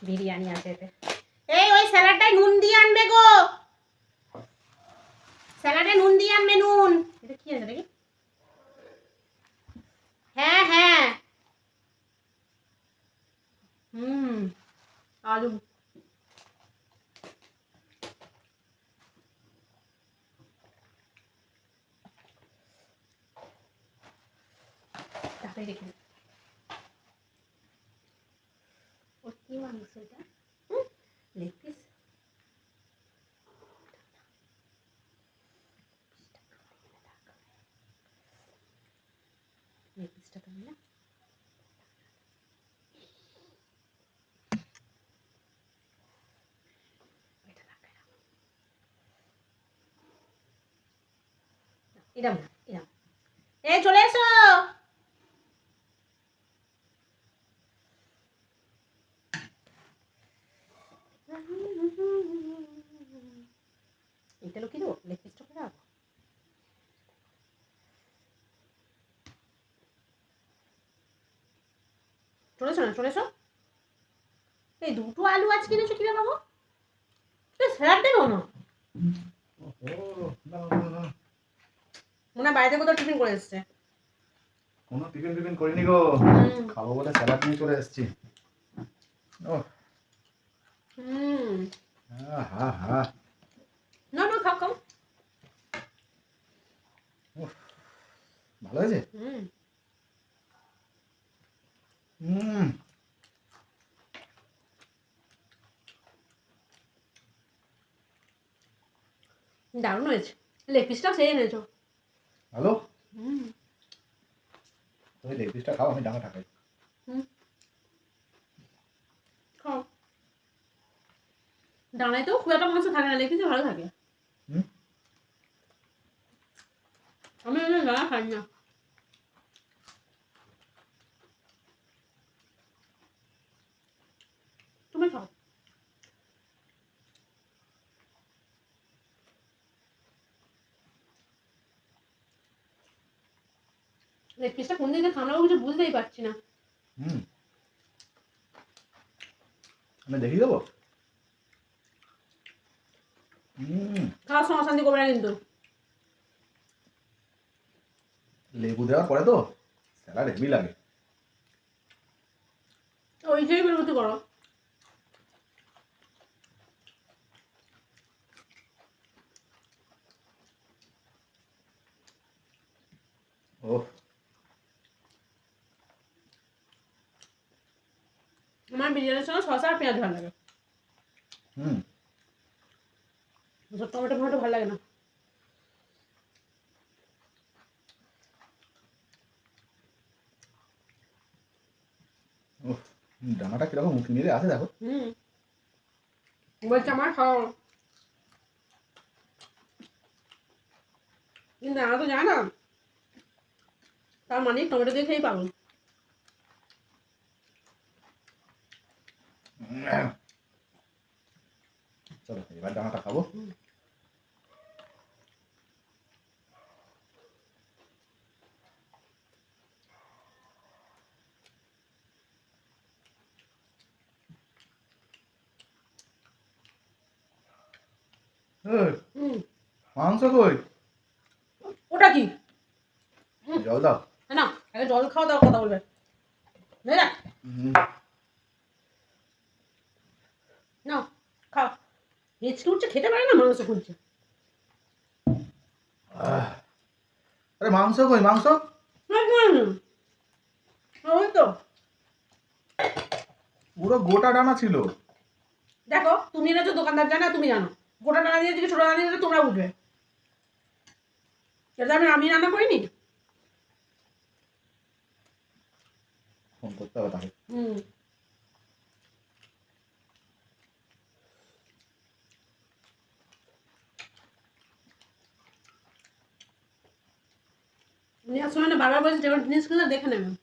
বিরিয়ানি আছে এতে। এই ওই স্যালাডটায় নুন দিয়ে আনবে গো, স্যালাডে নুন দিয়ে আনবে, নুন। এটা কি আছে দেখি? হ্যাঁ হ্যাঁ, আলু। তাড়াতাড়ি দেখি ও কি মাংস এটা, লেগ পিস। লেগ পিসটা তো না, এরম না, এরম। এই চলে এসো। এটা লোক কি দেবো, লেগ পিসটা করে রাখবো। চলেছো না, চলেছো। এই দুটো আলু আজ কিনেছো কিভাবে বাবু? স্যালাড দেবো না, মনে হয় বাড়িতে কোথাও টিফিন করে এসছে। কোনো টিফিন করিনি গো, খাবো বলে স্যালাড নিয়ে চলে এসেছি। ও হা হা, না না, খাও খাও। ভালো হয়েছে। দারুণ হয়েছে, লেগ পিসটাও সেই এনেছো। ভালো। তুমি লেগ পিসটা খাও, আমি ডাঙাটা খাই। খাও। ডানায় তো খুব একটা মাংস থাকে না, লেগ পিসে ভালো থাকে। আমি ডানা খাই না। তুমি খাও। লেগ পিসটা কোন দিকে খামড়াবো কিছু বুঝতেই পারছি না। আমি দেখিয়ে দেবো। খাওয়ার সময় অশান্তি করবে না কিন্তু। লেবু দেওয়ার পরে তো স্যালাড হেভি লাগে। ওই হিসেবে পরিবর্তন করো। ওহ, আমার বিরিয়ানির সঙ্গে শসা আর পেঁয়াজ ভালো লাগে। টমেটো ফমেটো ভালো লাগে না। ডানাটা কিরকম মুখে মেরে আছে দেখো। বলছে আমার খাও, কিন্তু আমরা তো জানি না, তার মানে টমেটো দিয়ে খেয়েই পাবো। চলো এবার ডানাটা খাবো। মাংস কই? ওটা কি? জল দাও না, আগে জল খাও, তাও কথা বলবে। না খাও, হেঁচকে উঠছে, খেতে পারে না, মাংস খুঁজছে। আরে মাংস কই, মাংস? ওই তো পুরো গোটা ডানা ছিল। দেখো, তুমি এনেছো, দোকানদার জানা, তুমি জানো। গোটা ডানা দিয়ে ছোট ডানা দিয়ে তোমরা বুঝবে। এটা আমি রান্না করিনি। ফোন করতে হবে তাকে। নেওয়ার সময় না বারবার বলছি যেমন জিনিস কিনে দেখে নেবেন।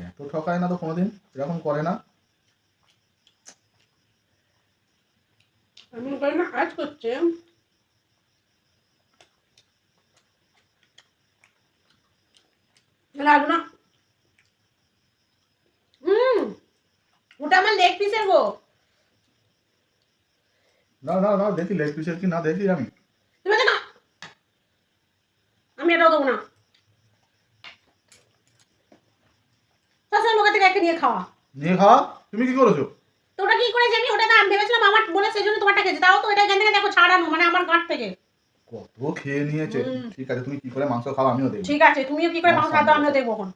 এত ঠকায় না তো কোনোদিন, এরকম করে না। আমি করি না, কাজ করছে। আলু না, ওটা লেগ পিসের গো। না না না, দেখি লেগ পিসের কি না দেখি আমি। তুমি না, আমি এটাও দেবো না। সবসময় লোকের থেকে একে নিয়ে খাওয়া। নিয়ে খাওয়া? তুমি কি করেছো? তো ওটা কি করে জানি, ওটা আমি ভেবেছিলাম আমার বলে সেই জন্য তোমারটা খেয়েছি, তাও তো এটা এখান থেকে দেখো ছাড়ানো, মানে আমার গাঁট থেকে। কত খেয়ে নিয়েছে। ঠিক আছে, তুমি কি করে মাংস খাও আমিও দেখবো। ঠিক আছে, তুমিও কি করে মাংস খাও আমিও দেখবো এখন।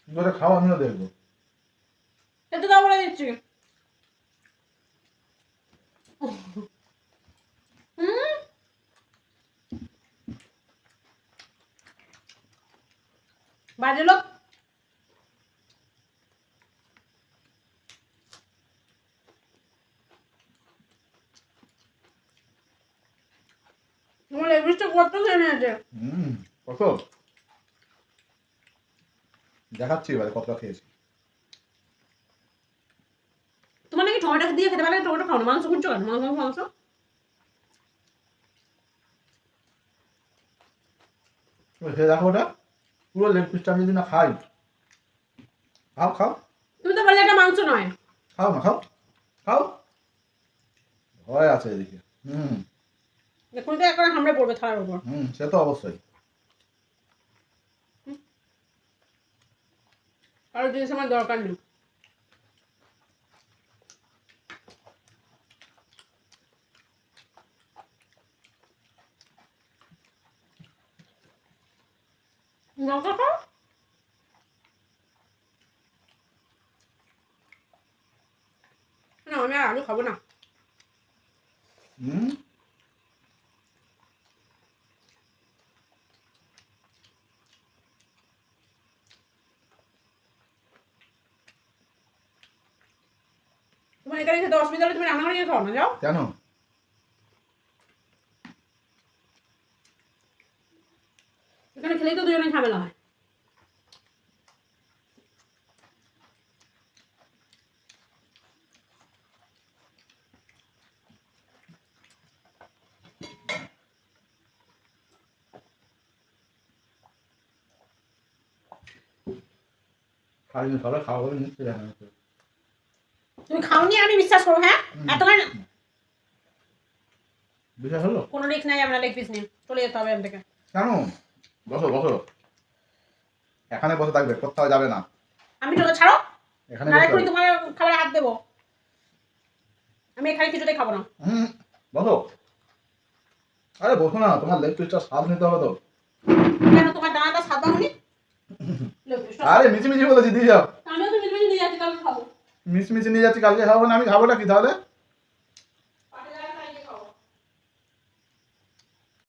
কি করে খাও আমিও দেখবো। এটা তো বলে দিচ্ছি। বাজে লোক। তোমার এই বৃষ্টি কত খেয়ে নিয়েছে। কত দেখাচ্ছি এবারে কতটা খেয়েছি। তোমার নাকি টমেটো দিয়ে খেতে পারলে, টমেটো খাও না, মাংস খুঁজছো কেন? মাংস খেয়ে দেখো, ওটা পুরো লেগ পিসটা আমি যদি না খাই। খাও খাও। তুমি তো বললে এটা মাংস নয়। খাও না, খাও খাও। ভয় আছে এদিকে। এখন তো একবার হামড়ে পড়বে থালার উপর। সে তো অবশ্যই। আর জিনিস আমার দরকার নেই। লঙ্কা খাও। না, আমি আর আলু খাবো না। তোমার এখানে খেতে অসুবিধা হলে তুমি রান্না করে গিয়ে খাও না, যাও। কেন? এখানে খেলেই তো দুজনে ঝামেলা হয়। খাইনি, সবাই খাওয়া বলে নিচ্ছে। তুমি খাওনি আমি বিশ্বাস করবো? হ্যাঁ, এতক্ষণ বিশ্বাস হলো? কোনো রিস্ক নাই, আমরা লেগ পিস নিয়ে চলে যেতে হবে এখান থেকে। কেন? বসো বসো, এখানে বসে থাকবে, কোথাও যাবে না। আমি চলো, ছাড়ো। এখানে না এখনই তোমার খাবারে হাত দেবো। আমি এখানে কিছুতেই খাবো না। বসো। আরে বসো না, তোমার লেগ পিসটা স্বাদ নিতে হবে তো। কেন তোমার ডানাটা সাদা হয়নি? আরে মিচি মিচি বলেছি দিয়ে যাও। আমিও তো মিলমিল নিয়ে যাচ্ছি, কালকে খাবো। মিচমিচি নিয়ে যাচ্ছি, কালকে খাবো না। আমি খাবোটা কি তাহলে?